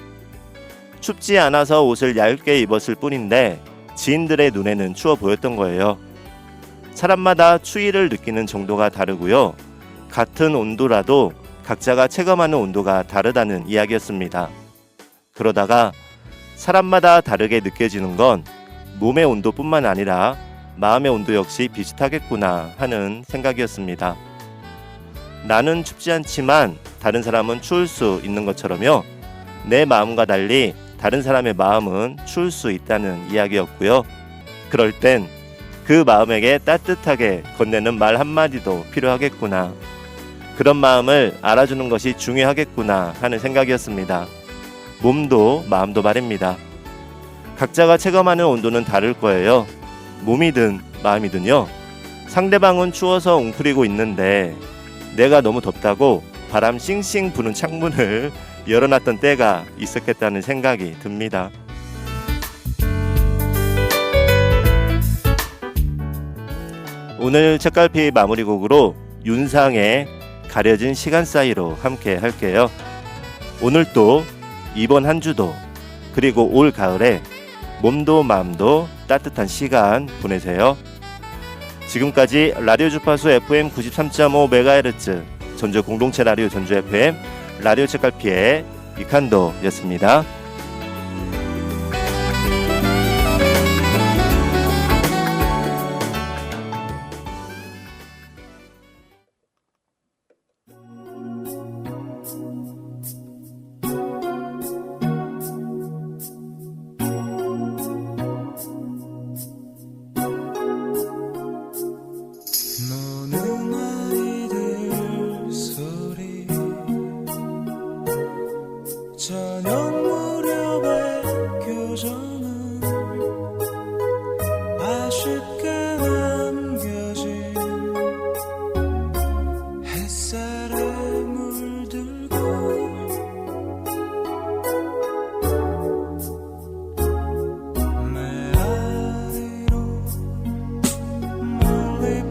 춥지 않아서 옷을 얇게 입었을 뿐인데 지인들의 눈에는 추워 보였던 거예요. 사람마다 추위를 느끼는 정도가 다르고요. 같은 온도라도 각자가 체감하는 온도가 다르다는 이야기였습니다. 그러다가 사람마다 다르게 느껴지는 건 몸의 온도뿐만 아니라 마음의 온도 역시 비슷하겠구나 하는 생각이었습니다. 나는 춥지 않지만 다른 사람은 추울 수 있는 것처럼요, 내 마음과 달리 다른 사람의 마음은 추울 수 있다는 이야기였고요. 그럴 땐 그 마음에게 따뜻하게 건네는 말 한마디도 필요하겠구나, 그런 마음을 알아주는 것이 중요하겠구나 하는 생각이었습니다. 몸도 마음도 말입니다. 각자가 체감하는 온도는 다를 거예요. 몸이든 마음이든요, 상대방은 추워서 웅크리고 있는데 내가 너무 덥다고 바람 싱싱 부는 창문을 열어놨던 때가 있었겠다는 생각이 듭니다. 오늘 책갈피 마무리곡으로 윤상의 가려진 시간 사이로 함께 할게요. 오늘 또 이번 한 주도, 그리고 올 가을에 몸도 마음도 따뜻한 시간 보내세요. 지금까지 라디오 주파수 FM 93.5MHz 전주 공동체 라디오 전주 FM 라디오 책갈피의 이칸도였습니다. 노는 아이들 소리, 저녁 무렵의 교정은 아쉽게 남겨진 햇살에 물들고 메아리로 멀리